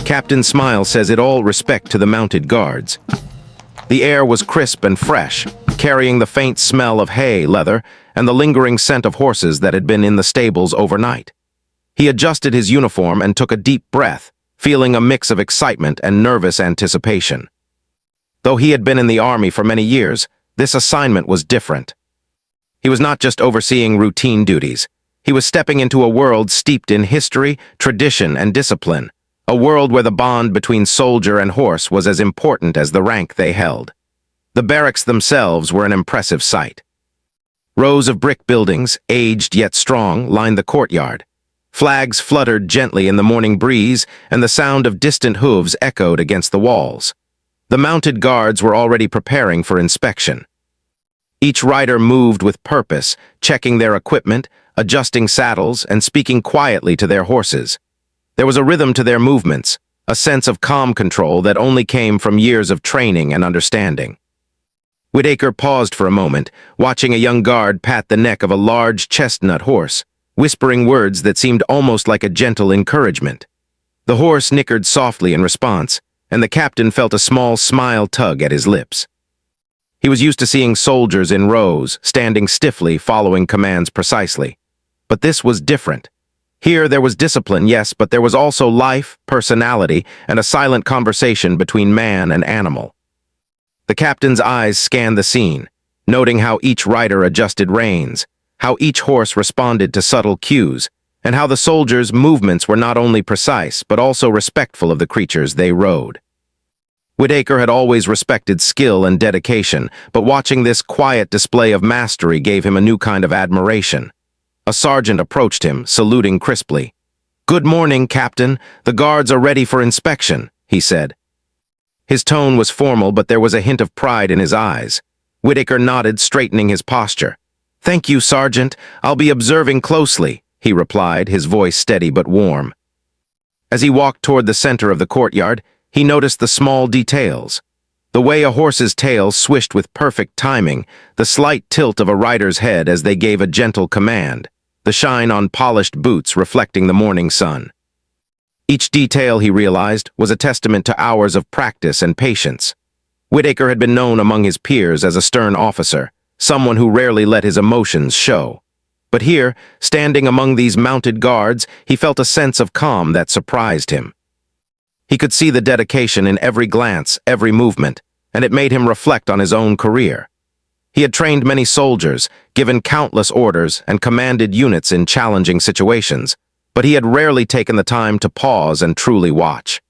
Captain Smile says it all respect to the mounted guards. The air was crisp and fresh, carrying the faint smell of hay, leather, and the lingering scent of horses that had been in the stables overnight. He adjusted his uniform and took a deep breath, feeling a mix of excitement and nervous anticipation. Though he had been in the army for many years, this assignment was different. He was not just overseeing routine duties. He was stepping into a world steeped in history, tradition, and discipline, a world where the bond between soldier and horse was as important as the rank they held. The barracks themselves were an impressive sight. Rows of brick buildings, aged yet strong, lined the courtyard. Flags fluttered gently in the morning breeze, and the sound of distant hooves echoed against the walls. The mounted guards were already preparing for inspection. Each rider moved with purpose, checking their equipment, adjusting saddles, and speaking quietly to their horses. There was a rhythm to their movements, a sense of calm control that only came from years of training and understanding. Whitaker paused for a moment, watching a young guard pat the neck of a large chestnut horse, whispering words that seemed almost like a gentle encouragement. The horse nickered softly in response, and the captain felt a small smile tug at his lips. He was used to seeing soldiers in rows, standing stiffly, following commands precisely. But this was different. Here there was discipline, yes, but there was also life, personality, and a silent conversation between man and animal. The captain's eyes scanned the scene, noting how each rider adjusted reins, how each horse responded to subtle cues, and how the soldiers' movements were not only precise, but also respectful of the creatures they rode. Whitaker had always respected skill and dedication, but watching this quiet display of mastery gave him a new kind of admiration. A sergeant approached him, saluting crisply. "Good morning, Captain. The guards are ready for inspection," he said. His tone was formal, but there was a hint of pride in his eyes. Whitaker nodded, straightening his posture. "Thank you, Sergeant. I'll be observing closely," he replied, his voice steady but warm. As he walked toward the center of the courtyard, he noticed the small details. The way a horse's tail swished with perfect timing, the slight tilt of a rider's head as they gave a gentle command, the shine on polished boots reflecting the morning sun. Each detail, he realized, was a testament to hours of practice and patience. Whitaker had been known among his peers as a stern officer, someone who rarely let his emotions show. But here, standing among these mounted guards, he felt a sense of calm that surprised him. He could see the dedication in every glance, every movement, and it made him reflect on his own career. He had trained many soldiers, given countless orders, and commanded units in challenging situations, but he had rarely taken the time to pause and truly watch.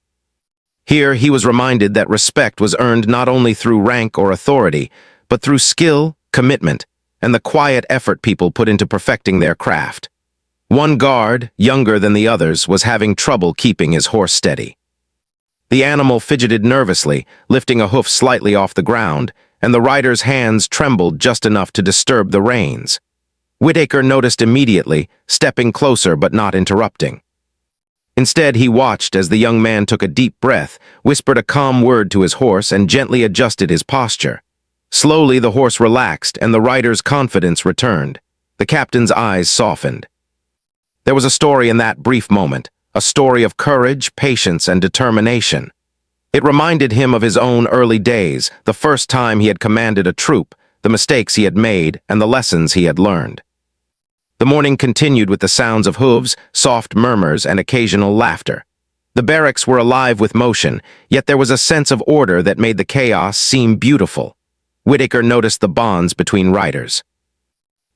Here he was reminded that respect was earned not only through rank or authority, but through skill, commitment, and the quiet effort people put into perfecting their craft. One guard, younger than the others, was having trouble keeping his horse steady. The animal fidgeted nervously, lifting a hoof slightly off the ground, and the rider's hands trembled just enough to disturb the reins. Whitaker noticed immediately, stepping closer but not interrupting. Instead, he watched as the young man took a deep breath, whispered a calm word to his horse, and gently adjusted his posture. Slowly, the horse relaxed, and the rider's confidence returned. The captain's eyes softened. There was a story in that brief moment, a story of courage, patience, and determination. It reminded him of his own early days, the first time he had commanded a troop, the mistakes he had made, and the lessons he had learned. The morning continued with the sounds of hooves, soft murmurs, and occasional laughter. The barracks were alive with motion, yet there was a sense of order that made the chaos seem beautiful. Whitaker noticed the bonds between riders.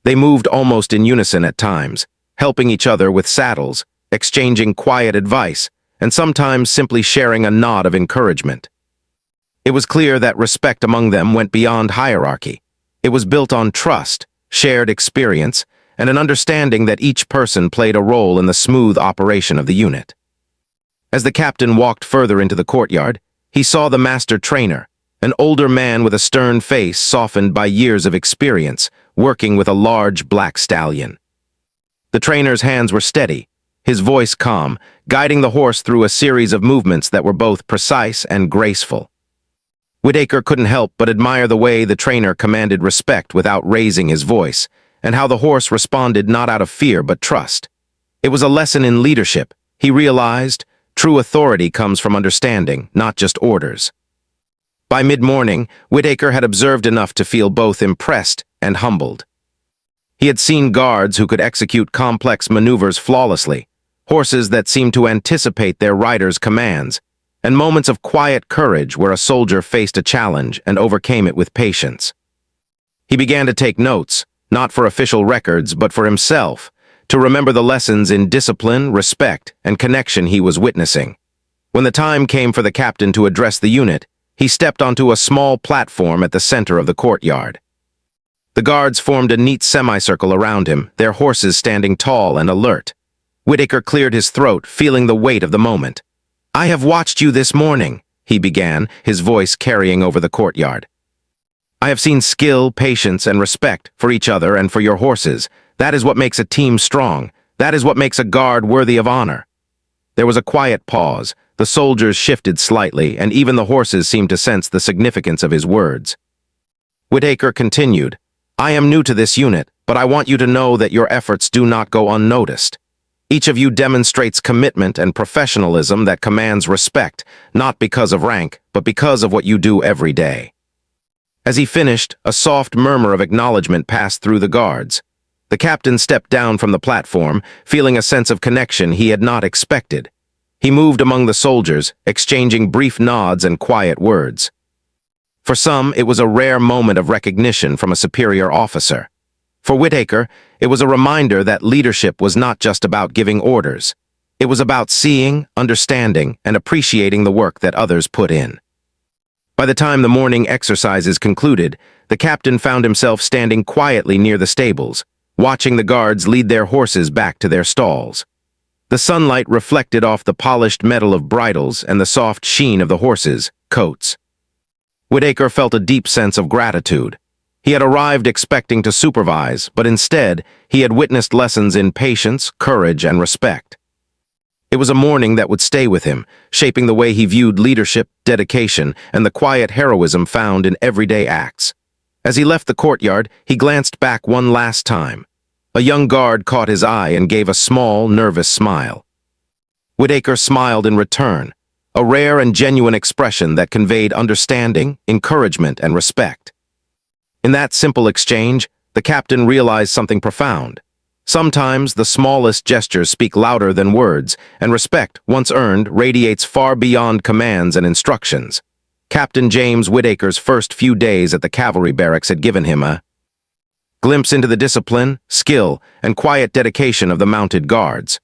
They moved almost in unison at times, helping each other with saddles, exchanging quiet advice, and sometimes simply sharing a nod of encouragement. It was clear that respect among them went beyond hierarchy. It was built on trust, shared experience, and an understanding that each person played a role in the smooth operation of the unit. As the captain walked further into the courtyard, he saw the master trainer, an older man with a stern face softened by years of experience, working with a large black stallion. The trainer's hands were steady, his voice calm, guiding the horse through a series of movements that were both precise and graceful. Whitaker couldn't help but admire the way the trainer commanded respect without raising his voice, and how the horse responded not out of fear but trust. It was a lesson in leadership. He realized, True authority comes from understanding, not just orders. By mid-morning, Whitaker had observed enough to feel both impressed and humbled. He had seen guards who could execute complex maneuvers flawlessly, horses that seemed to anticipate their riders' commands, and moments of quiet courage where a soldier faced a challenge and overcame it with patience. He began to take notes, not for official records, but for himself, to remember the lessons in discipline, respect, and connection he was witnessing. When the time came for the captain to address the unit, he stepped onto a small platform at the center of the courtyard. The guards formed a neat semicircle around him, their horses standing tall and alert. Whitaker cleared his throat, feeling the weight of the moment. "I have watched you this morning," he began, his voice carrying over the courtyard. "I have seen skill, patience, and respect for each other and for your horses. That is what makes a team strong. That is what makes a guard worthy of honor." There was a quiet pause. The soldiers shifted slightly, and even the horses seemed to sense the significance of his words. Whitaker continued, "I am new to this unit, but I want you to know that your efforts do not go unnoticed. Each of you demonstrates commitment and professionalism that commands respect, not because of rank, but because of what you do every day." As he finished, a soft murmur of acknowledgement passed through the guards. The captain stepped down from the platform, feeling a sense of connection he had not expected. He moved among the soldiers, exchanging brief nods and quiet words. For some, it was a rare moment of recognition from a superior officer. For Whitaker, it was a reminder that leadership was not just about giving orders. It was about seeing, understanding, and appreciating the work that others put in. By the time the morning exercises concluded, the captain found himself standing quietly near the stables, watching the guards lead their horses back to their stalls. The sunlight reflected off the polished metal of bridles and the soft sheen of the horses' coats. Whitaker felt a deep sense of gratitude. He had arrived expecting to supervise, but instead, he had witnessed lessons in patience, courage, and respect. It was a morning that would stay with him, shaping the way he viewed leadership, dedication, and the quiet heroism found in everyday acts. As he left the courtyard, he glanced back one last time. A young guard caught his eye and gave a small, nervous smile. Whitaker smiled in return, a rare and genuine expression that conveyed understanding, encouragement, and respect. In that simple exchange, the captain realized something profound. Sometimes the smallest gestures speak louder than words, and respect, once earned, radiates far beyond commands and instructions. Captain James Whitaker's first few days at the cavalry barracks had given him a glimpse into the discipline, skill, and quiet dedication of the mounted guards.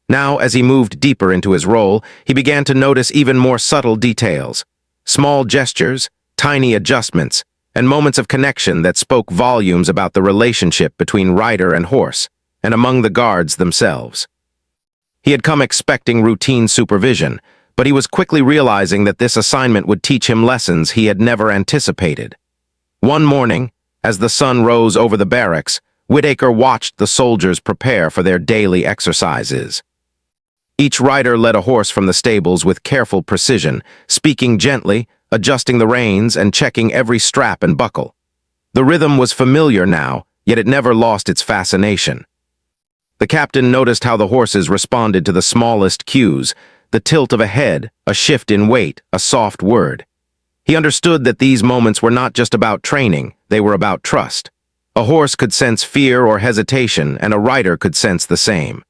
Now, as he moved deeper into his role, he began to notice even more subtle details, small gestures, tiny adjustments, and moments of connection that spoke volumes about the relationship between rider and horse, and among the guards themselves. He had come expecting routine supervision, but he was quickly realizing that this assignment would teach him lessons he had never anticipated. One morning, as the sun rose over the barracks, Whitaker watched the soldiers prepare for their daily exercises. Each rider led a horse from the stables with careful precision, speaking gently, adjusting the reins, and checking every strap and buckle. The rhythm was familiar now, yet it never lost its fascination. The captain noticed how the horses responded to the smallest cues, the tilt of a head, a shift in weight, a soft word. He understood that these moments were not just about training, they were about trust. A horse could sense fear or hesitation, and a rider could sense the same.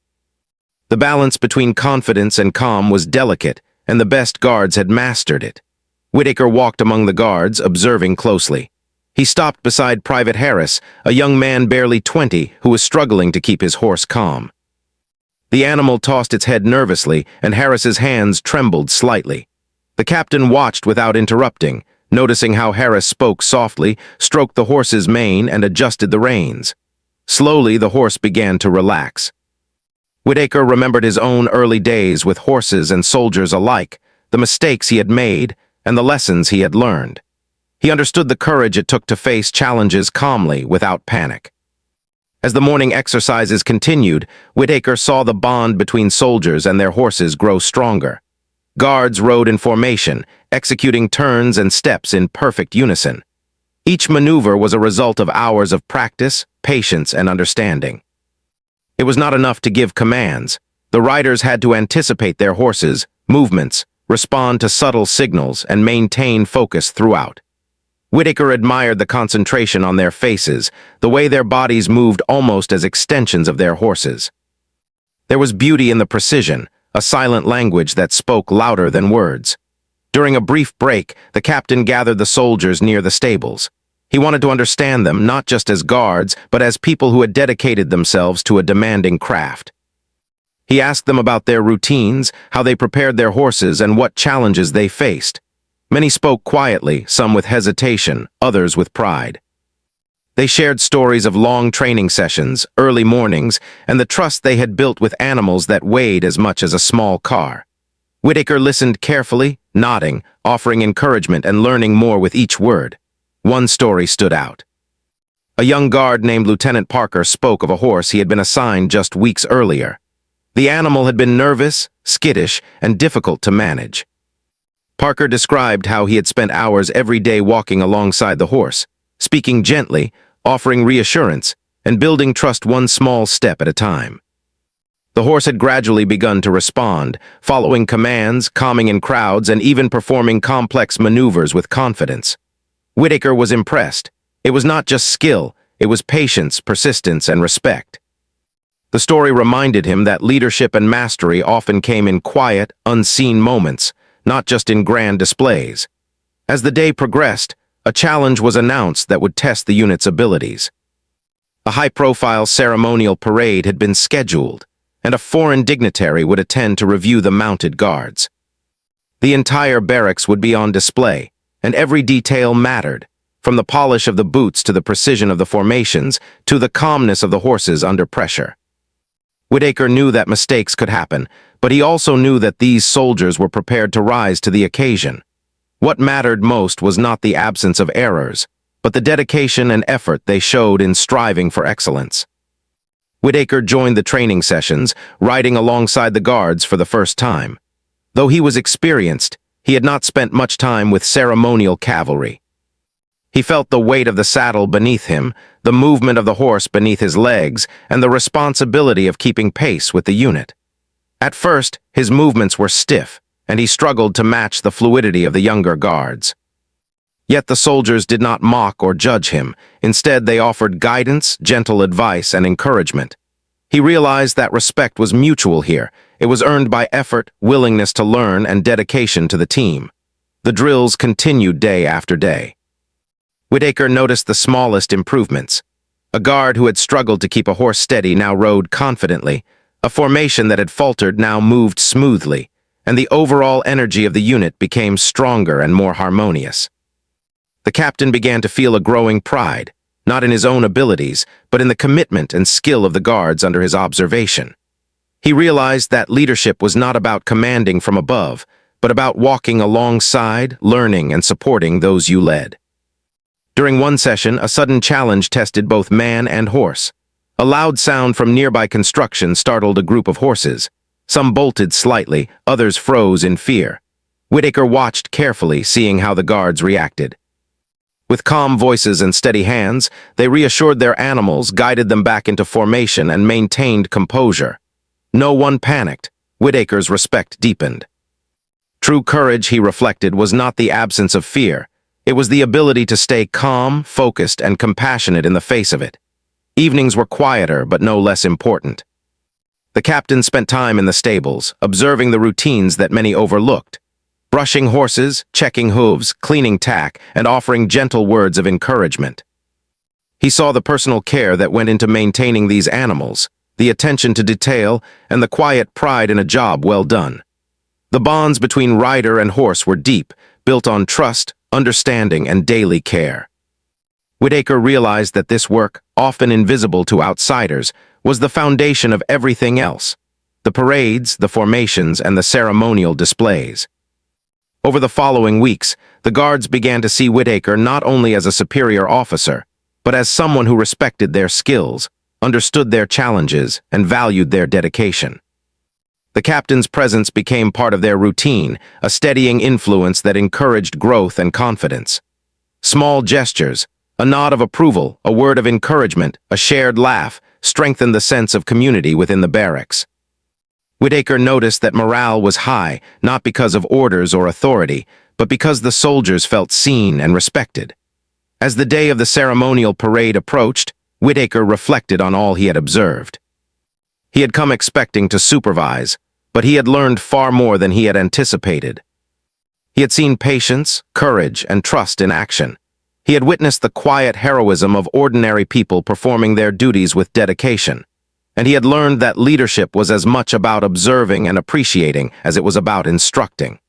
The balance between confidence and calm was delicate, and the best guards had mastered it. Whitaker walked among the guards, observing closely. He stopped beside Private Harris, a young man barely 20 who was struggling to keep his horse calm. The animal tossed its head nervously, and Harris's hands trembled slightly. The captain watched without interrupting, noticing how Harris spoke softly, stroked the horse's mane, and adjusted the reins. Slowly, the horse began to relax. Whitaker remembered his own early days with horses and soldiers alike, the mistakes he had made, and the lessons he had learned. He understood the courage it took to face challenges calmly, without panic. As the morning exercises continued, Whitaker saw the bond between soldiers and their horses grow stronger. Guards rode in formation, executing turns and steps in perfect unison. Each maneuver was a result of hours of practice, patience, and understanding. It was not enough to give commands. The riders had to anticipate their horses' movements, respond to subtle signals, and maintain focus throughout. Whitaker admired the concentration on their faces, the way their bodies moved almost as extensions of their horses. There was beauty in the precision, a silent language that spoke louder than words. During a brief break, the captain gathered the soldiers near the stables. He wanted to understand them not just as guards, but as people who had dedicated themselves to a demanding craft. He asked them about their routines, how they prepared their horses, and what challenges they faced. Many spoke quietly, some with hesitation, others with pride. They shared stories of long training sessions, early mornings, and the trust they had built with animals that weighed as much as a small car. Whitaker listened carefully, nodding, offering encouragement and learning more with each word. One story stood out. A young guard named Lieutenant Parker spoke of a horse he had been assigned just weeks earlier. The animal had been nervous, skittish, and difficult to manage. Parker described how he had spent hours every day walking alongside the horse, speaking gently, offering reassurance, and building trust one small step at a time. The horse had gradually begun to respond, following commands, calming in crowds, and even performing complex maneuvers with confidence. Whitaker was impressed. It was not just skill, it was patience, persistence, and respect. The story reminded him that leadership and mastery often came in quiet, unseen moments, not just in grand displays. As the day progressed, a challenge was announced that would test the unit's abilities. A high-profile ceremonial parade had been scheduled, and a foreign dignitary would attend to review the mounted guards. The entire barracks would be on display, and every detail mattered, from the polish of the boots to the precision of the formations to the calmness of the horses under pressure. Whitaker knew that mistakes could happen, but he also knew that these soldiers were prepared to rise to the occasion. What mattered most was not the absence of errors, but the dedication and effort they showed in striving for excellence. Whitaker joined the training sessions, riding alongside the guards for the first time. Though he was experienced, he had not spent much time with ceremonial cavalry. He felt the weight of the saddle beneath him, the movement of the horse beneath his legs, and the responsibility of keeping pace with the unit. At first, his movements were stiff, and he struggled to match the fluidity of the younger guards. Yet the soldiers did not mock or judge him. Instead, they offered guidance, gentle advice, and encouragement. He realized that respect was mutual here. It was earned by effort, willingness to learn, and dedication to the team. The drills continued day after day. Whitaker noticed the smallest improvements. A guard who had struggled to keep a horse steady now rode confidently. A formation that had faltered now moved smoothly, and the overall energy of the unit became stronger and more harmonious. The captain began to feel a growing pride, not in his own abilities, but in the commitment and skill of the guards under his observation. He realized that leadership was not about commanding from above, but about walking alongside, learning, and supporting those you led. During one session, a sudden challenge tested both man and horse. A loud sound from nearby construction startled a group of horses. Some bolted slightly, others froze in fear. Whitaker watched carefully, seeing how the guards reacted. With calm voices and steady hands, they reassured their animals, guided them back into formation, and maintained composure. No one panicked. Whitaker's respect deepened. True courage, he reflected, was not the absence of fear. It was the ability to stay calm, focused, and compassionate in the face of it. Evenings were quieter, but no less important. The captain spent time in the stables, observing the routines that many overlooked. Brushing horses, checking hooves, cleaning tack, and offering gentle words of encouragement. He saw the personal care that went into maintaining these animals, the attention to detail, and the quiet pride in a job well done. The bonds between rider and horse were deep, built on trust, understanding, and daily care. Whitaker realized that this work, often invisible to outsiders, was the foundation of everything else: the parades, the formations, and the ceremonial displays. Over the following weeks, the guards began to see Whitaker not only as a superior officer, but as someone who respected their skills, understood their challenges, and valued their dedication. The captain's presence became part of their routine, a steadying influence that encouraged growth and confidence. Small gestures, a nod of approval, a word of encouragement, a shared laugh, strengthened the sense of community within the barracks. Whitaker noticed that morale was high, not because of orders or authority, but because the soldiers felt seen and respected. As the day of the ceremonial parade approached, Whitaker reflected on all he had observed. He had come expecting to supervise, but he had learned far more than he had anticipated. He had seen patience, courage, and trust in action. He had witnessed the quiet heroism of ordinary people performing their duties with dedication. And he had learned that leadership was as much about observing and appreciating as it was about instructing.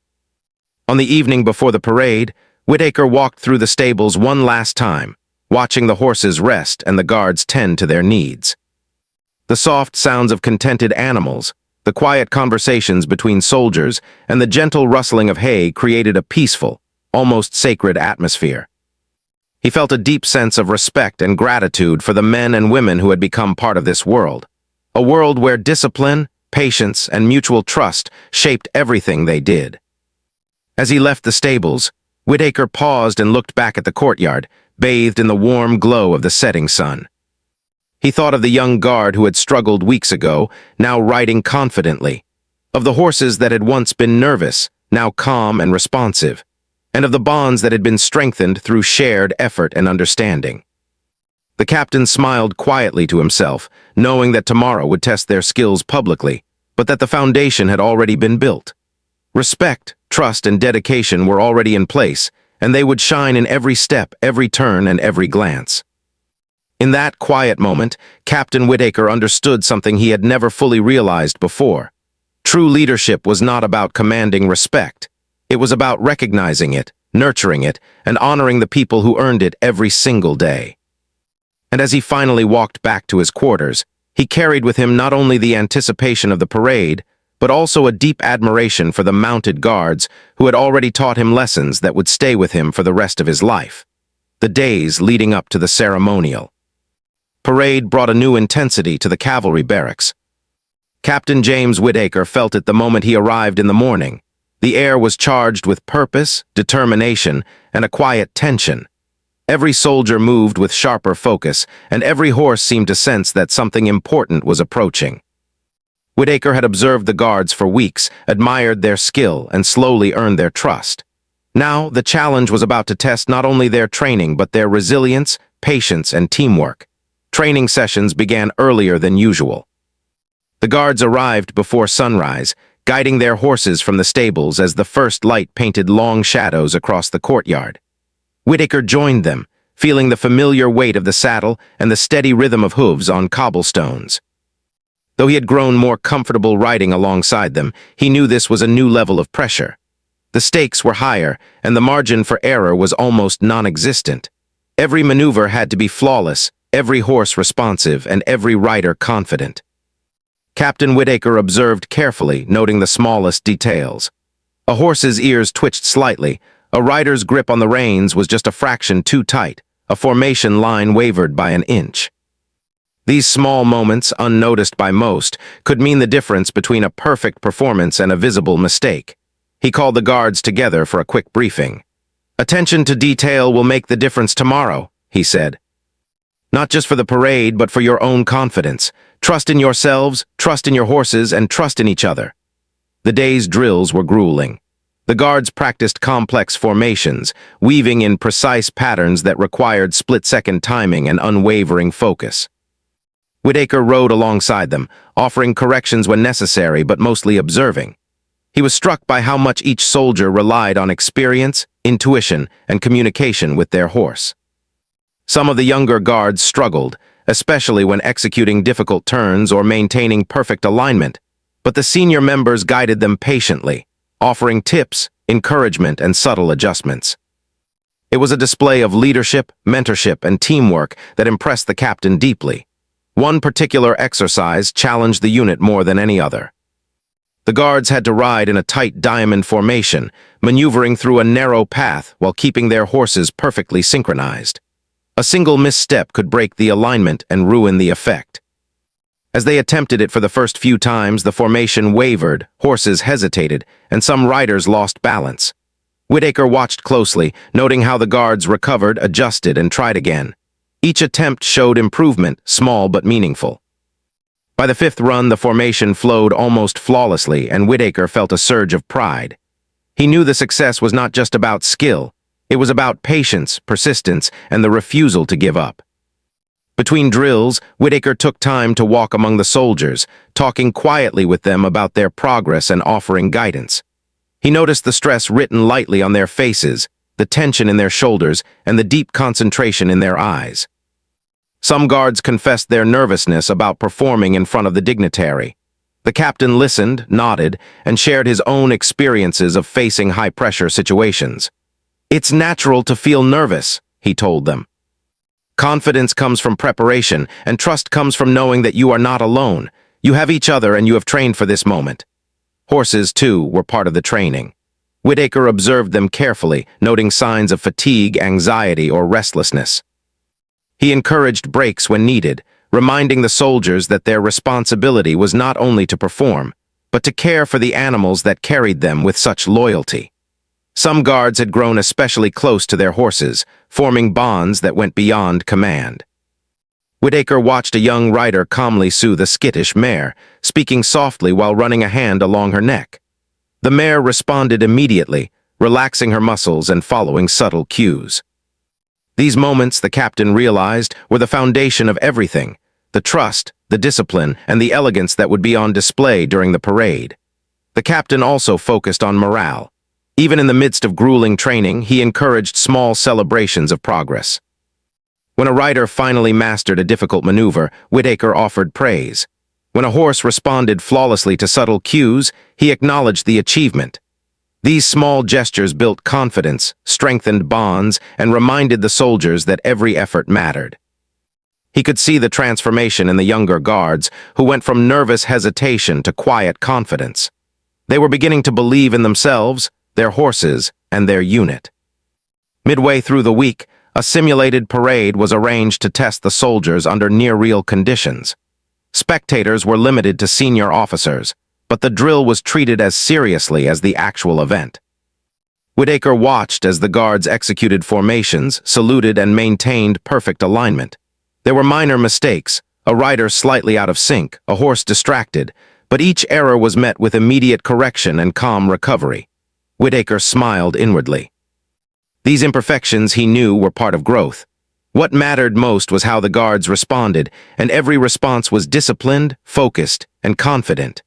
On the evening before the parade, Whitaker walked through the stables one last time, watching the horses rest and the guards tend to their needs. The soft sounds of contented animals, the quiet conversations between soldiers, and the gentle rustling of hay created a peaceful, almost sacred atmosphere. He felt a deep sense of respect and gratitude for the men and women who had become part of this world. A world where discipline, patience, and mutual trust shaped everything they did. As he left the stables, Whitaker paused and looked back at the courtyard, bathed in the warm glow of the setting sun. He thought of the young guard who had struggled weeks ago, now riding confidently, of the horses that had once been nervous, now calm and responsive, and of the bonds that had been strengthened through shared effort and understanding. The captain smiled quietly to himself, knowing that tomorrow would test their skills publicly, but that the foundation had already been built. Respect, trust, and dedication were already in place, and they would shine in every step, every turn, and every glance. In that quiet moment, Captain Whitaker understood something he had never fully realized before. True leadership was not about commanding respect. It was about recognizing it, nurturing it, and honoring the people who earned it every single day. And as he finally walked back to his quarters, he carried with him not only the anticipation of the parade, but also a deep admiration for the mounted guards who had already taught him lessons that would stay with him for the rest of his life. The days leading up to the ceremonial parade brought a new intensity to the cavalry barracks. Captain James Whitaker felt it the moment he arrived in the morning. The air was charged with purpose, determination, and a quiet tension. Every soldier moved with sharper focus, and every horse seemed to sense that something important was approaching. Whitaker had observed the guards for weeks, admired their skill, and slowly earned their trust. Now, the challenge was about to test not only their training but their resilience, patience, and teamwork. Training sessions began earlier than usual. The guards arrived before sunrise, guiding their horses from the stables as the first light painted long shadows across the courtyard. Whitaker joined them, feeling the familiar weight of the saddle and the steady rhythm of hooves on cobblestones. Though he had grown more comfortable riding alongside them, he knew this was a new level of pressure. The stakes were higher, and the margin for error was almost non-existent. Every maneuver had to be flawless, every horse responsive, and every rider confident. Captain Whitaker observed carefully, noting the smallest details. A horse's ears twitched slightly, a rider's grip on the reins was just a fraction too tight, a formation line wavered by an inch. These small moments, unnoticed by most, could mean the difference between a perfect performance and a visible mistake. He called the guards together for a quick briefing. "Attention to detail will make the difference tomorrow," he said. "Not just for the parade, but for your own confidence. Trust in yourselves, trust in your horses, and trust in each other." The day's drills were grueling. The guards practiced complex formations, weaving in precise patterns that required split-second timing and unwavering focus. Whitaker rode alongside them, offering corrections when necessary but mostly observing. He was struck by how much each soldier relied on experience, intuition, and communication with their horse. Some of the younger guards struggled, especially when executing difficult turns or maintaining perfect alignment, but the senior members guided them patiently, offering tips, encouragement, and subtle adjustments. It was a display of leadership, mentorship, and teamwork that impressed the captain deeply. One particular exercise challenged the unit more than any other. The guards had to ride in a tight diamond formation, maneuvering through a narrow path while keeping their horses perfectly synchronized. A single misstep could break the alignment and ruin the effect. As they attempted it for the first few times, the formation wavered, horses hesitated, and some riders lost balance. Whitaker watched closely, noting how the guards recovered, adjusted, and tried again. Each attempt showed improvement, small but meaningful. By the fifth run, the formation flowed almost flawlessly, and Whitaker felt a surge of pride. He knew the success was not just about skill. It was about patience, persistence, and the refusal to give up. Between drills, Whitaker took time to walk among the soldiers, talking quietly with them about their progress and offering guidance. He noticed the stress written lightly on their faces, the tension in their shoulders, and the deep concentration in their eyes. Some guards confessed their nervousness about performing in front of the dignitary. The captain listened, nodded, and shared his own experiences of facing high-pressure situations. "It's natural to feel nervous," he told them. "Confidence comes from preparation, and trust comes from knowing that you are not alone. You have each other, and you have trained for this moment." Horses, too, were part of the training. Whitaker observed them carefully, noting signs of fatigue, anxiety, or restlessness. He encouraged breaks when needed, reminding the soldiers that their responsibility was not only to perform, but to care for the animals that carried them with such loyalty. Some guards had grown especially close to their horses, forming bonds that went beyond command. Whitaker watched a young rider calmly soothe a skittish mare, speaking softly while running a hand along her neck. The mare responded immediately, relaxing her muscles and following subtle cues. These moments, the captain realized, were the foundation of everything: the trust, the discipline, and the elegance that would be on display during the parade. The captain also focused on morale. Even in the midst of grueling training, he encouraged small celebrations of progress. When a rider finally mastered a difficult maneuver, Whitaker offered praise. When a horse responded flawlessly to subtle cues, he acknowledged the achievement. These small gestures built confidence, strengthened bonds, and reminded the soldiers that every effort mattered. He could see the transformation in the younger guards, who went from nervous hesitation to quiet confidence. They were beginning to believe in themselves, their horses, and their unit. Midway through the week, a simulated parade was arranged to test the soldiers under near-real conditions. Spectators were limited to senior officers, but the drill was treated as seriously as the actual event. Whitaker watched as the guards executed formations, saluted, and maintained perfect alignment. There were minor mistakes, a rider slightly out of sync, a horse distracted, but each error was met with immediate correction and calm recovery. Whitaker smiled inwardly. These imperfections, he knew, were part of growth. What mattered most was how the guards responded, and every response was disciplined, focused, and confident.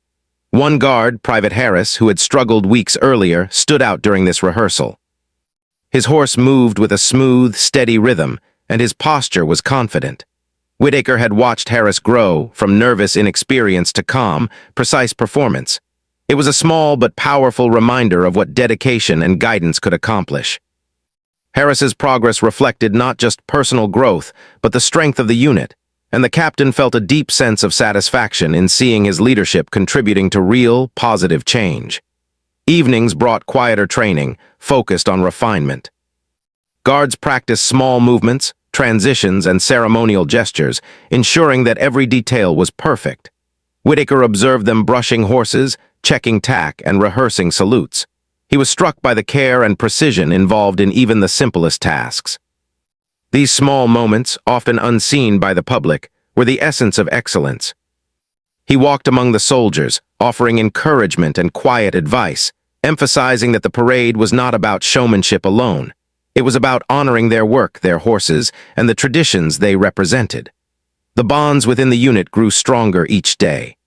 One guard, Private Harris, who had struggled weeks earlier, stood out during this rehearsal. His horse moved with a smooth, steady rhythm, and his posture was confident. Whitaker had watched Harris grow from nervous inexperience to calm, precise performance. It was a small but powerful reminder of what dedication and guidance could accomplish. Harris's progress reflected not just personal growth, but the strength of the unit, and the captain felt a deep sense of satisfaction in seeing his leadership contributing to real, positive change. Evenings brought quieter training, focused on refinement. Guards practiced small movements, transitions, and ceremonial gestures, ensuring that every detail was perfect. Whitaker observed them brushing horses, checking tack, and rehearsing salutes. He was struck by the care and precision involved in even the simplest tasks. These small moments, often unseen by the public, were the essence of excellence. He walked among the soldiers, offering encouragement and quiet advice, emphasizing that the parade was not about showmanship alone. It was about honoring their work, their horses, and the traditions they represented. The bonds within the unit grew stronger each day.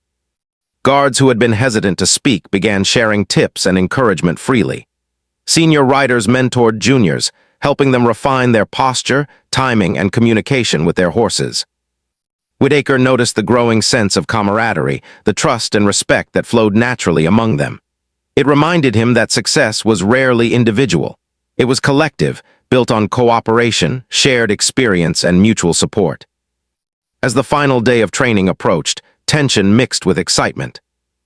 Guards who had been hesitant to speak began sharing tips and encouragement freely. Senior riders mentored juniors, helping them refine their posture, timing, and communication with their horses. Whitaker noticed the growing sense of camaraderie, the trust and respect that flowed naturally among them. It reminded him that success was rarely individual. It was collective, built on cooperation, shared experience, and mutual support. As the final day of training approached, tension mixed with excitement.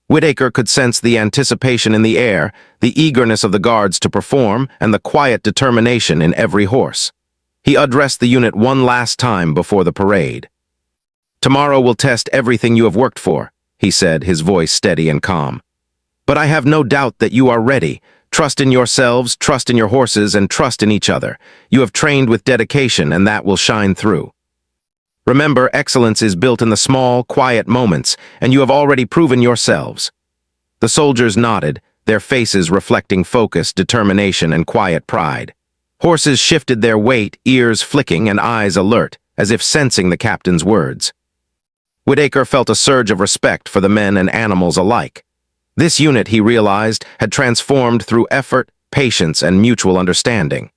Whitaker could sense the anticipation in the air, the eagerness of the guards to perform, and the quiet determination in every horse. He addressed the unit one last time before the parade. "Tomorrow will test everything you have worked for," he said, his voice steady and calm. "But I have no doubt that you are ready. Trust in yourselves, trust in your horses, and trust in each other. You have trained with dedication, and that will shine through." Remember, excellence is built in the small, quiet moments, and you have already proven yourselves. The soldiers nodded, their faces reflecting focus, determination, and quiet pride. Horses shifted their weight, ears flicking and eyes alert, as if sensing the captain's words. Whitaker felt a surge of respect for the men and animals alike. This unit, he realized, had transformed through effort, patience, and mutual understanding.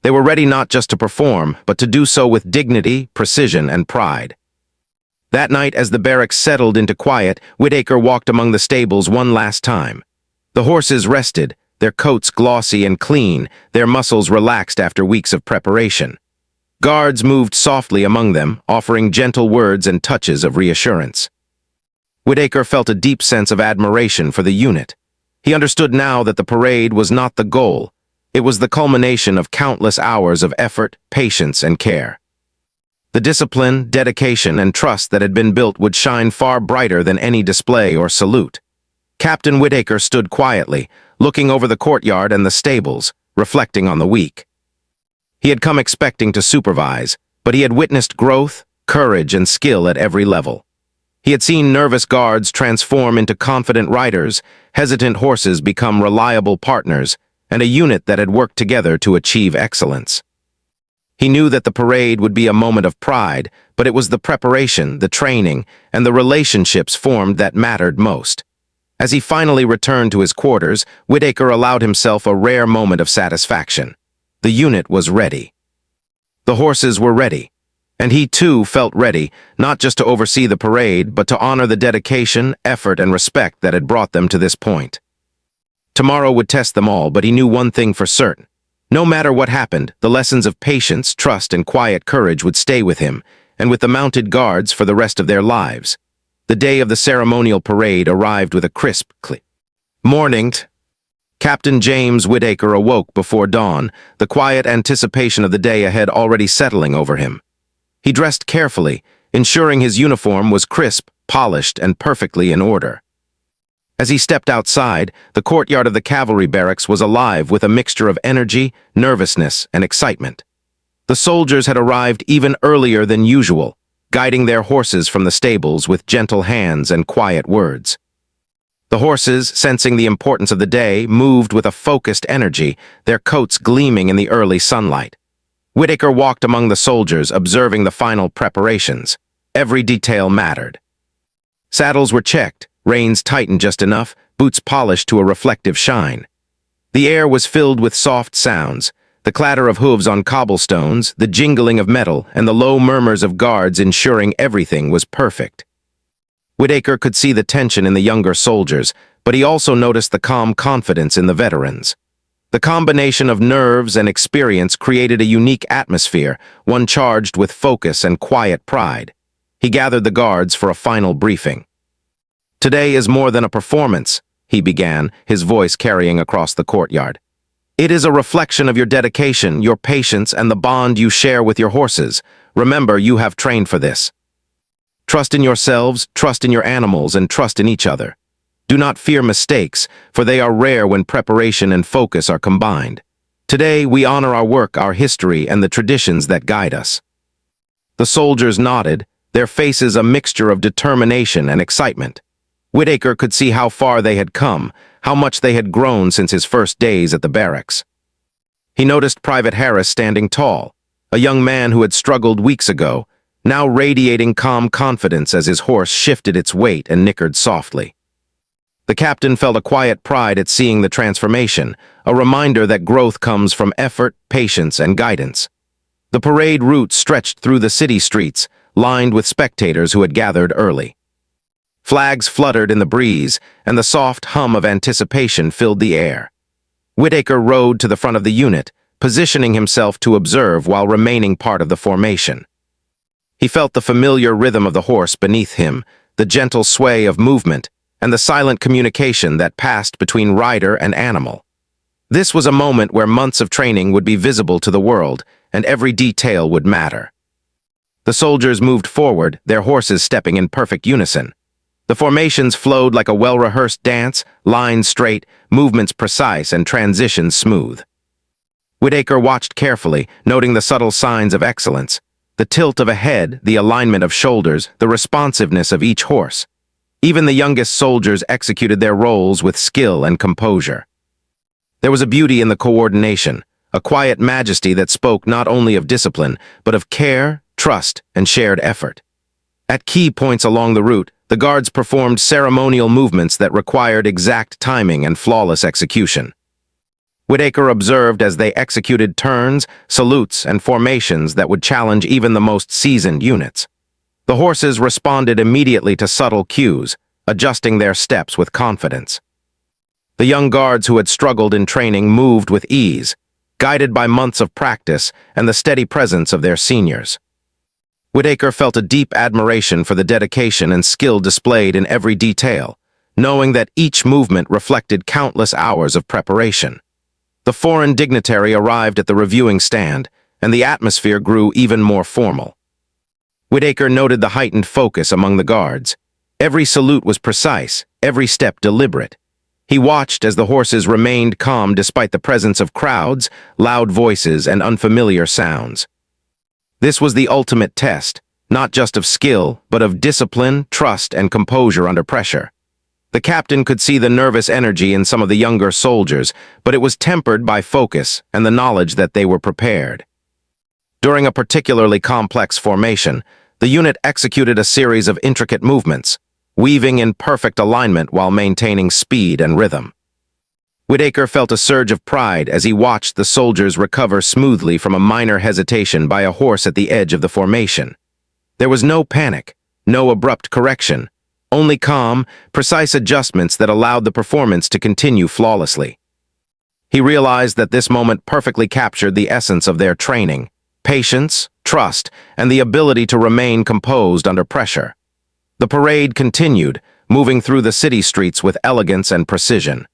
They were ready not just to perform, but to do so with dignity, precision, and pride. That night, as the barracks settled into quiet, Whitaker walked among the stables one last time. The horses rested, their coats glossy and clean, their muscles relaxed after weeks of preparation. Guards moved softly among them, offering gentle words and touches of reassurance. Whitaker felt a deep sense of admiration for the unit. He understood now that the parade was not the goal. It was the culmination of countless hours of effort, patience, and care. The discipline, dedication, and trust that had been built would shine far brighter than any display or salute. Captain Whitaker stood quietly, looking over the courtyard and the stables, reflecting on the week. He had come expecting to supervise, but he had witnessed growth, courage, and skill at every level. He had seen nervous guards transform into confident riders, hesitant horses become reliable partners, and a unit that had worked together to achieve excellence. He knew that the parade would be a moment of pride, but it was the preparation, the training, and the relationships formed that mattered most. As he finally returned to his quarters, Whitaker allowed himself a rare moment of satisfaction. The unit was ready. The horses were ready, and he too felt ready, not just to oversee the parade, but to honor the dedication, effort, and respect that had brought them to this point. Tomorrow would test them all, but he knew one thing for certain. No matter what happened, the lessons of patience, trust, and quiet courage would stay with him, and with the mounted guards for the rest of their lives. The day of the ceremonial parade arrived with a crisp click. Morning. Captain James Whitaker awoke before dawn, the quiet anticipation of the day ahead already settling over him. He dressed carefully, ensuring his uniform was crisp, polished, and perfectly in order. As he stepped outside, the courtyard of the cavalry barracks was alive with a mixture of energy, nervousness, and excitement. The soldiers had arrived even earlier than usual, guiding their horses from the stables with gentle hands and quiet words. The horses, sensing the importance of the day, moved with a focused energy, their coats gleaming in the early sunlight. Whitaker walked among the soldiers, observing the final preparations. Every detail mattered. Saddles were checked, reins tightened just enough, boots polished to a reflective shine. The air was filled with soft sounds, the clatter of hooves on cobblestones, the jingling of metal, and the low murmurs of guards ensuring everything was perfect. Whitaker could see the tension in the younger soldiers, but he also noticed the calm confidence in the veterans. The combination of nerves and experience created a unique atmosphere, one charged with focus and quiet pride. He gathered the guards for a final briefing. "Today is more than a performance," he began, his voice carrying across the courtyard. "It is a reflection of your dedication, your patience, and the bond you share with your horses. Remember, you have trained for this. Trust in yourselves, trust in your animals, and trust in each other. Do not fear mistakes, for they are rare when preparation and focus are combined. Today, we honor our work, our history, and the traditions that guide us." The soldiers nodded, their faces a mixture of determination and excitement. Whitaker could see how far they had come, how much they had grown since his first days at the barracks. He noticed Private Harris standing tall, a young man who had struggled weeks ago, now radiating calm confidence as his horse shifted its weight and nickered softly. The captain felt a quiet pride at seeing the transformation, a reminder that growth comes from effort, patience, and guidance. The parade route stretched through the city streets, lined with spectators who had gathered early. Flags fluttered in the breeze, and the soft hum of anticipation filled the air. Whitaker rode to the front of the unit, positioning himself to observe while remaining part of the formation. He felt the familiar rhythm of the horse beneath him, the gentle sway of movement, and the silent communication that passed between rider and animal. This was a moment where months of training would be visible to the world, and every detail would matter. The soldiers moved forward, their horses stepping in perfect unison. The formations flowed like a well-rehearsed dance, lines straight, movements precise, and transitions smooth. Whitaker watched carefully, noting the subtle signs of excellence. The tilt of a head, the alignment of shoulders, the responsiveness of each horse. Even the youngest soldiers executed their roles with skill and composure. There was a beauty in the coordination, a quiet majesty that spoke not only of discipline, but of care, trust, and shared effort. At key points along the route, the guards performed ceremonial movements that required exact timing and flawless execution. Whitaker observed as they executed turns, salutes, and formations that would challenge even the most seasoned units. The horses responded immediately to subtle cues, adjusting their steps with confidence. The young guards who had struggled in training moved with ease, guided by months of practice and the steady presence of their seniors. Whitaker felt a deep admiration for the dedication and skill displayed in every detail, knowing that each movement reflected countless hours of preparation. The foreign dignitary arrived at the reviewing stand, and the atmosphere grew even more formal. Whitaker noted the heightened focus among the guards. Every salute was precise, every step deliberate. He watched as the horses remained calm despite the presence of crowds, loud voices, and unfamiliar sounds. This was the ultimate test, not just of skill, but of discipline, trust, and composure under pressure. The captain could see the nervous energy in some of the younger soldiers, but it was tempered by focus and the knowledge that they were prepared. During a particularly complex formation, the unit executed a series of intricate movements, weaving in perfect alignment while maintaining speed and rhythm. Whitaker felt a surge of pride as he watched the soldiers recover smoothly from a minor hesitation by a horse at the edge of the formation. There was no panic, no abrupt correction, only calm, precise adjustments that allowed the performance to continue flawlessly. He realized that this moment perfectly captured the essence of their training: patience, trust, and the ability to remain composed under pressure. The parade continued, moving through the city streets with elegance and precision.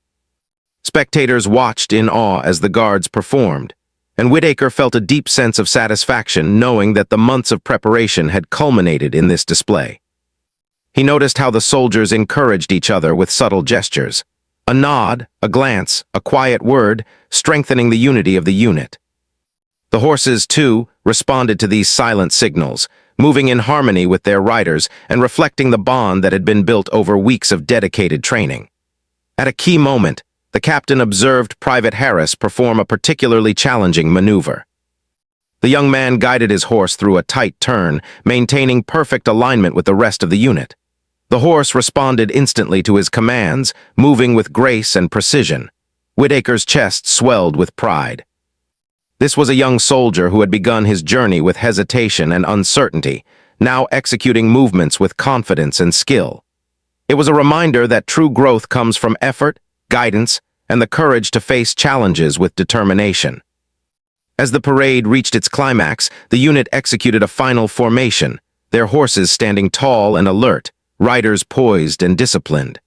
Spectators watched in awe as the guards performed, and Whitaker felt a deep sense of satisfaction knowing that the months of preparation had culminated in this display. He noticed how the soldiers encouraged each other with subtle gestures. A nod, a glance, a quiet word, strengthening the unity of the unit. The horses, too, responded to these silent signals, moving in harmony with their riders and reflecting the bond that had been built over weeks of dedicated training. At a key moment, the captain observed Private Harris perform a particularly challenging maneuver. The young man guided his horse through a tight turn, maintaining perfect alignment with the rest of the unit. The horse responded instantly to his commands, moving with grace and precision. Whitaker's chest swelled with pride. This was a young soldier who had begun his journey with hesitation and uncertainty, now executing movements with confidence and skill. It was a reminder that true growth comes from effort, guidance, and the courage to face challenges with determination. As the parade reached its climax, the unit executed a final formation, their horses standing tall and alert, riders poised and disciplined.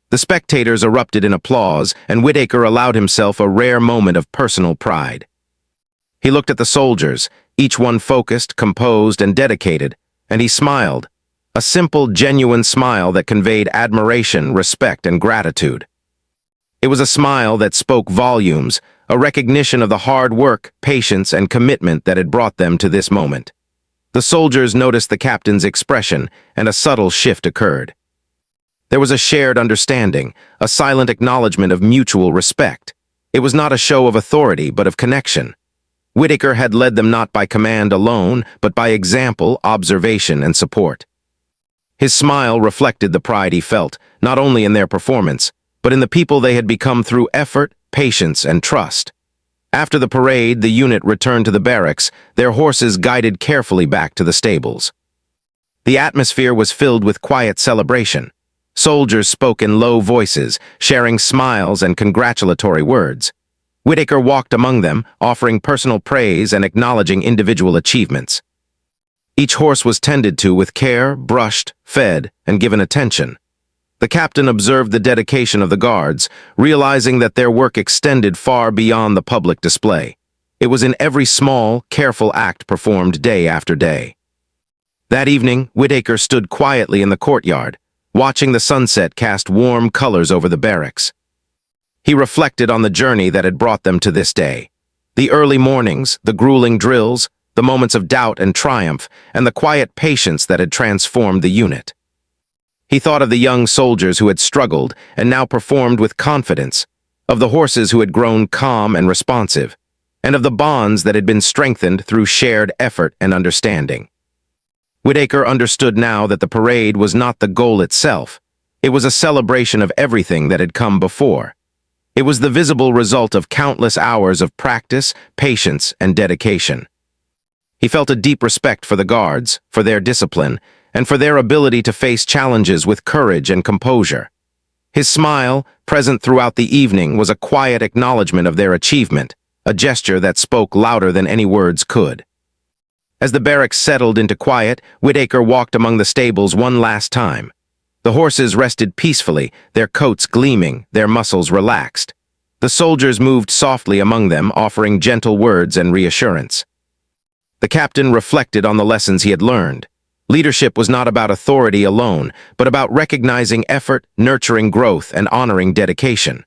The spectators erupted in applause, and Whitaker allowed himself a rare moment of personal pride. He looked at the soldiers, each one focused, composed, and dedicated, and he smiled, a simple, genuine smile that conveyed admiration, respect, and gratitude. It was a smile that spoke volumes, a recognition of the hard work, patience, and commitment that had brought them to this moment. The soldiers noticed the captain's expression, and a subtle shift occurred. There was a shared understanding, a silent acknowledgement of mutual respect. It was not a show of authority, but of connection. Whitaker had led them not by command alone, but by example, observation, and support. His smile reflected the pride he felt, not only in their performance, but in the people they had become through effort, patience, and trust. After the parade, the unit returned to the barracks, their horses guided carefully back to the stables. The atmosphere was filled with quiet celebration. Soldiers spoke in low voices, sharing smiles and congratulatory words. Whitaker walked among them, offering personal praise and acknowledging individual achievements. Each horse was tended to with care, brushed, fed, and given attention. The captain observed the dedication of the guards, realizing that their work extended far beyond the public display. It was in every small, careful act performed day after day. That evening, Whitaker stood quietly in the courtyard, watching the sunset cast warm colors over the barracks. He reflected on the journey that had brought them to this day. The early mornings, the grueling drills, the moments of doubt and triumph, and the quiet patience that had transformed the unit. He thought of the young soldiers who had struggled and now performed with confidence, of the horses who had grown calm and responsive, and of the bonds that had been strengthened through shared effort and understanding. Whitaker understood now that the parade was not the goal itself. It was a celebration of everything that had come before. It was the visible result of countless hours of practice, patience, and dedication. He felt a deep respect for the guards, for their discipline, and for their ability to face challenges with courage and composure. His smile, present throughout the evening, was a quiet acknowledgement of their achievement, a gesture that spoke louder than any words could. As the barracks settled into quiet, Whitaker walked among the stables one last time. The horses rested peacefully, their coats gleaming, their muscles relaxed. The soldiers moved softly among them, offering gentle words and reassurance. The captain reflected on the lessons he had learned. Leadership was not about authority alone, but about recognizing effort, nurturing growth, and honoring dedication.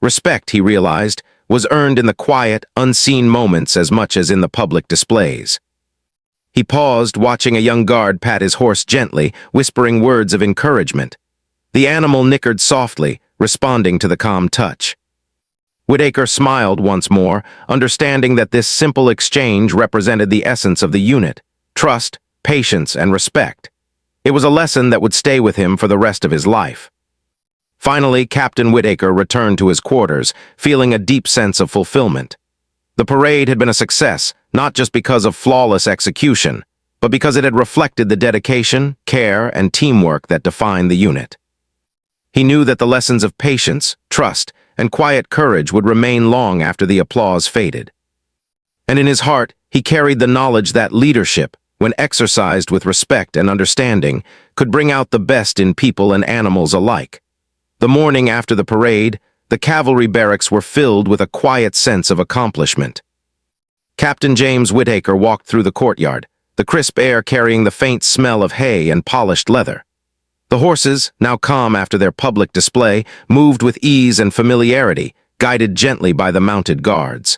Respect, he realized, was earned in the quiet, unseen moments as much as in the public displays. He paused, watching a young guard pat his horse gently, whispering words of encouragement. The animal nickered softly, responding to the calm touch. Whitaker smiled once more, understanding that this simple exchange represented the essence of the unit: trust, patience, and respect. It was a lesson that would stay with him for the rest of his life. Finally, Captain Whitaker returned to his quarters, feeling a deep sense of fulfillment. The parade had been a success, not just because of flawless execution, but because it had reflected the dedication, care, and teamwork that defined the unit. He knew that the lessons of patience, trust, and quiet courage would remain long after the applause faded. And in his heart, he carried the knowledge that leadership, when exercised with respect and understanding, could bring out the best in people and animals alike. The morning after the parade, the cavalry barracks were filled with a quiet sense of accomplishment. Captain James Whitaker walked through the courtyard, the crisp air carrying the faint smell of hay and polished leather. The horses, now calm after their public display, moved with ease and familiarity, guided gently by the mounted guards.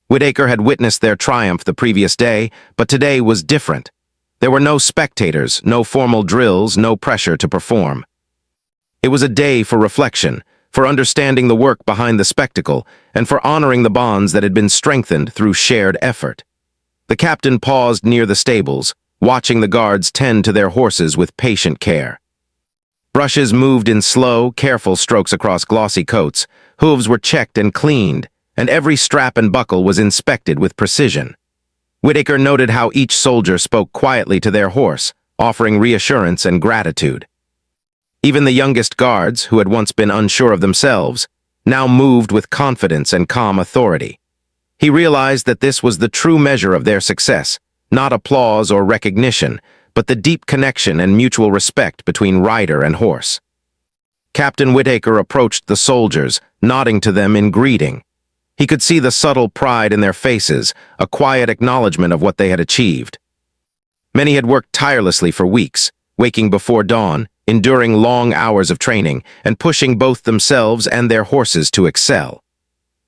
Whitaker had witnessed their triumph the previous day, but today was different. There were no spectators, no formal drills, no pressure to perform. It was a day for reflection, for understanding the work behind the spectacle, and for honoring the bonds that had been strengthened through shared effort. The captain paused near the stables, watching the guards tend to their horses with patient care. Brushes moved in slow, careful strokes across glossy coats, hooves were checked and cleaned, and every strap and buckle was inspected with precision. Whitaker noted how each soldier spoke quietly to their horse, offering reassurance and gratitude. Even the youngest guards, who had once been unsure of themselves, now moved with confidence and calm authority. He realized that this was the true measure of their success, not applause or recognition, but the deep connection and mutual respect between rider and horse. Captain Whitaker approached the soldiers, nodding to them in greeting. He could see the subtle pride in their faces, a quiet acknowledgement of what they had achieved. Many had worked tirelessly for weeks, waking before dawn, enduring long hours of training, and pushing both themselves and their horses to excel.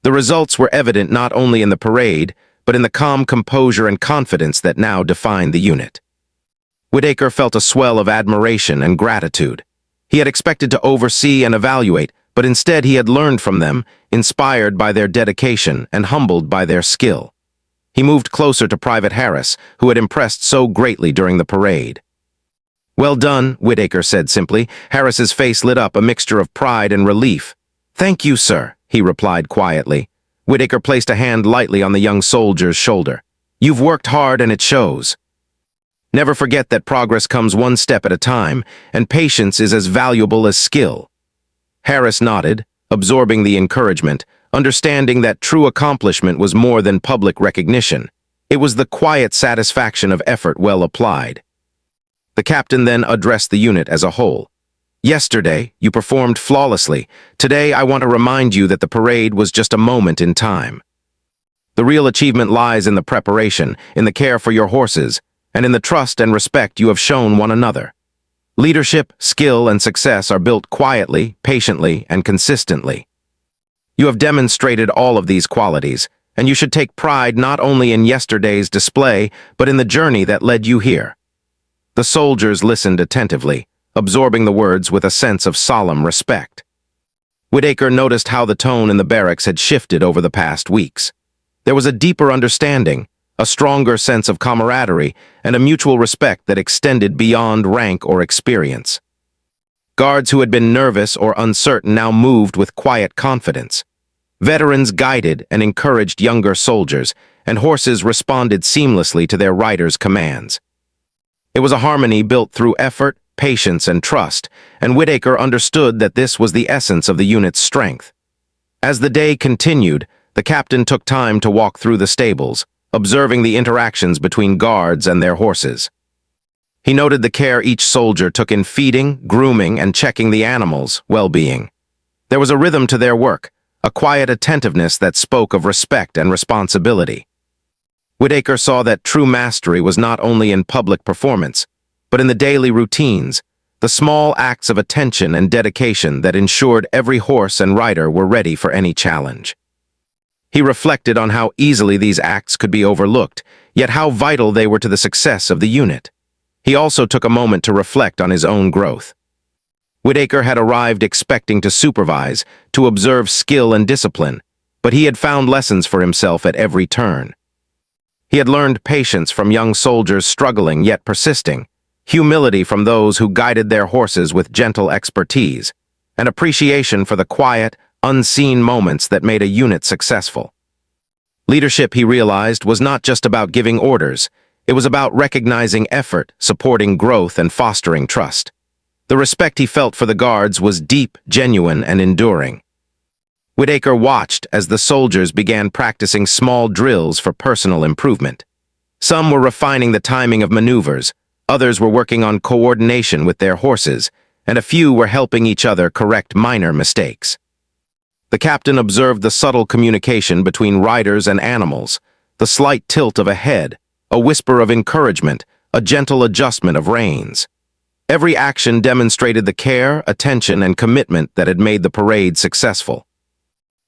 The results were evident not only in the parade, but in the calm composure and confidence that now defined the unit. Whitaker felt a swell of admiration and gratitude. He had expected to oversee and evaluate, but instead he had learned from them, inspired by their dedication and humbled by their skill. He moved closer to Private Harris, who had impressed so greatly during the parade. "Well done," Whitaker said simply. Harris's face lit up, a mixture of pride and relief. "Thank you, sir," he replied quietly. Whitaker placed a hand lightly on the young soldier's shoulder. "You've worked hard and it shows. Never forget that progress comes one step at a time, and patience is as valuable as skill." Harris nodded, absorbing the encouragement, understanding that true accomplishment was more than public recognition. It was the quiet satisfaction of effort well applied. The captain then addressed the unit as a whole. "Yesterday, you performed flawlessly. Today, I want to remind you that the parade was just a moment in time. The real achievement lies in the preparation, in the care for your horses, and in the trust and respect you have shown one another. Leadership, skill, and success are built quietly, patiently, and consistently. You have demonstrated all of these qualities, and you should take pride not only in yesterday's display, but in the journey that led you here." The soldiers listened attentively, absorbing the words with a sense of solemn respect. Whitaker noticed how the tone in the barracks had shifted over the past weeks. There was a deeper understanding, a stronger sense of camaraderie, and a mutual respect that extended beyond rank or experience. Guards who had been nervous or uncertain now moved with quiet confidence. Veterans guided and encouraged younger soldiers, and horses responded seamlessly to their riders' commands. It was a harmony built through effort, patience, and trust, and Whitaker understood that this was the essence of the unit's strength. As the day continued, the captain took time to walk through the stables, observing the interactions between guards and their horses. He noted the care each soldier took in feeding, grooming, and checking the animals' well-being. There was a rhythm to their work, a quiet attentiveness that spoke of respect and responsibility. Whitaker saw that true mastery was not only in public performance, but in the daily routines, the small acts of attention and dedication that ensured every horse and rider were ready for any challenge. He reflected on how easily these acts could be overlooked, yet how vital they were to the success of the unit. He also took a moment to reflect on his own growth. Whitaker had arrived expecting to supervise, to observe skill and discipline, but he had found lessons for himself at every turn. He had learned patience from young soldiers struggling yet persisting, humility from those who guided their horses with gentle expertise, and appreciation for the quiet, unseen moments that made a unit successful. Leadership, he realized, was not just about giving orders. It was about recognizing effort, supporting growth, and fostering trust. The respect he felt for the guards was deep, genuine, and enduring. Whitaker watched as the soldiers began practicing small drills for personal improvement. Some were refining the timing of maneuvers, others were working on coordination with their horses, and a few were helping each other correct minor mistakes. The captain observed the subtle communication between riders and animals, the slight tilt of a head, a whisper of encouragement, a gentle adjustment of reins. Every action demonstrated the care, attention, and commitment that had made the parade successful.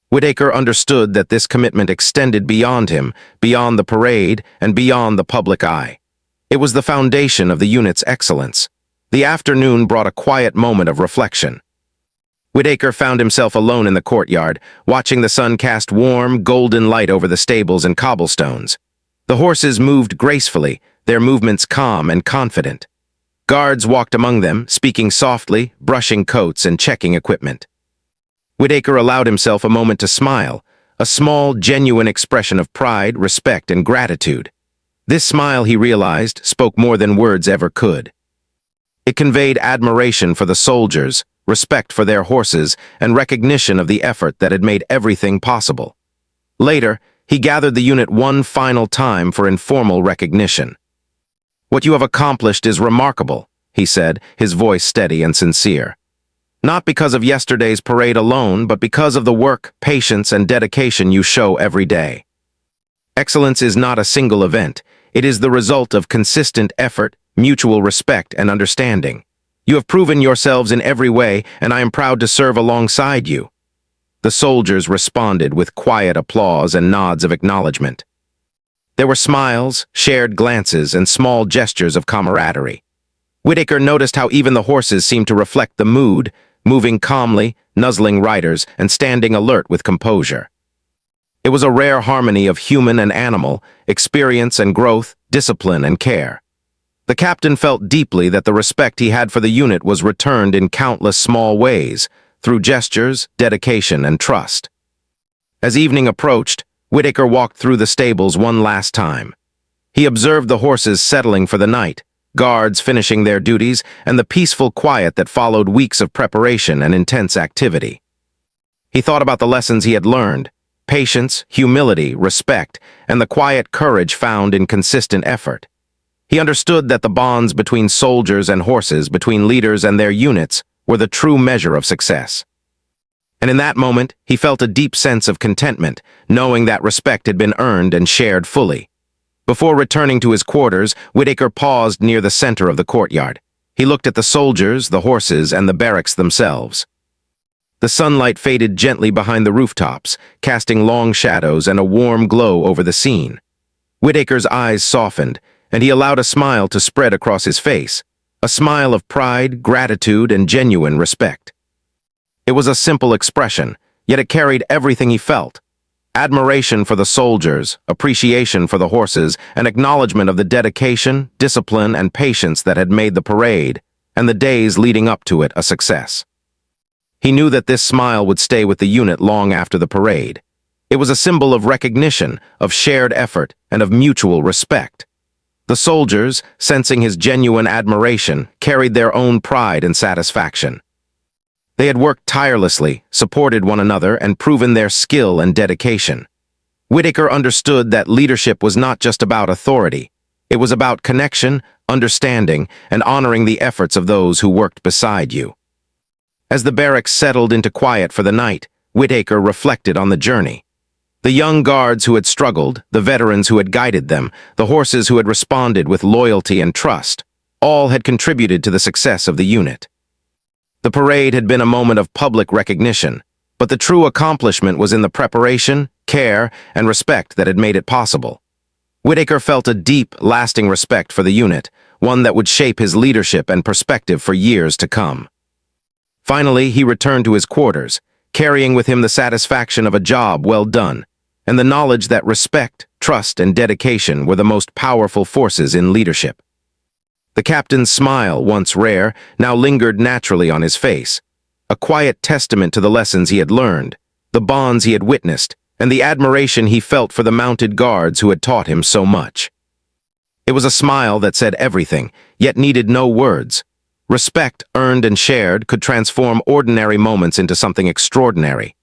Whitaker understood that this commitment extended beyond him, beyond the parade, and beyond the public eye. It was the foundation of the unit's excellence. The afternoon brought a quiet moment of reflection. Whitaker found himself alone in the courtyard, watching the sun cast warm, golden light over the stables and cobblestones. The horses moved gracefully, their movements calm and confident. Guards walked among them, speaking softly, brushing coats and checking equipment. Whitaker allowed himself a moment to smile, a small, genuine expression of pride, respect, and gratitude. This smile, he realized, spoke more than words ever could. It conveyed admiration for the soldiers, respect for their horses, and recognition of the effort that had made everything possible. Later, he gathered the unit one final time for informal recognition. "What you have accomplished is remarkable," he said, his voice steady and sincere. "Not because of yesterday's parade alone, but because of the work, patience, and dedication you show every day. Excellence is not a single event. It is the result of consistent effort, mutual respect, and understanding. You have proven yourselves in every way, and I am proud to serve alongside you." The soldiers responded with quiet applause and nods of acknowledgement. There were smiles, shared glances, and small gestures of camaraderie. Whitaker noticed how even the horses seemed to reflect the mood, moving calmly, nuzzling riders, and standing alert with composure. It was a rare harmony of human and animal, experience and growth, discipline and care. The captain felt deeply that the respect he had for the unit was returned in countless small ways, through gestures, dedication, and trust. As evening approached, Whitaker walked through the stables one last time. He observed the horses settling for the night, guards finishing their duties, and the peaceful quiet that followed weeks of preparation and intense activity. He thought about the lessons he had learned: patience, humility, respect, and the quiet courage found in consistent effort. He understood that the bonds between soldiers and horses, between leaders and their units, were the true measure of success. And in that moment, he felt a deep sense of contentment, knowing that respect had been earned and shared fully. Before returning to his quarters, Whitaker paused near the center of the courtyard. He looked at the soldiers, the horses, and the barracks themselves. The sunlight faded gently behind the rooftops, casting long shadows and a warm glow over the scene. Whitaker's eyes softened, and he allowed a smile to spread across his face, a smile of pride, gratitude, and genuine respect. It was a simple expression, yet it carried everything he felt. Admiration for the soldiers, appreciation for the horses, and acknowledgement of the dedication, discipline, and patience that had made the parade, and the days leading up to it, a success. He knew that this smile would stay with the unit long after the parade. It was a symbol of recognition, of shared effort, and of mutual respect. The soldiers, sensing his genuine admiration, carried their own pride and satisfaction. They had worked tirelessly, supported one another, and proven their skill and dedication. Whitaker understood that leadership was not just about authority. It was about connection, understanding, and honoring the efforts of those who worked beside you. As the barracks settled into quiet for the night, Whitaker reflected on the journey. The young guards who had struggled, the veterans who had guided them, the horses who had responded with loyalty and trust, all had contributed to the success of the unit. The parade had been a moment of public recognition, but the true accomplishment was in the preparation, care, and respect that had made it possible. Whitaker felt a deep, lasting respect for the unit, one that would shape his leadership and perspective for years to come. Finally, he returned to his quarters, carrying with him the satisfaction of a job well done, and the knowledge that respect, trust, and dedication were the most powerful forces in leadership. The captain's smile, once rare, now lingered naturally on his face, a quiet testament to the lessons he had learned, the bonds he had witnessed, and the admiration he felt for the mounted guards who had taught him so much. It was a smile that said everything, yet needed no words. Respect, earned and shared, could transform ordinary moments into something extraordinary.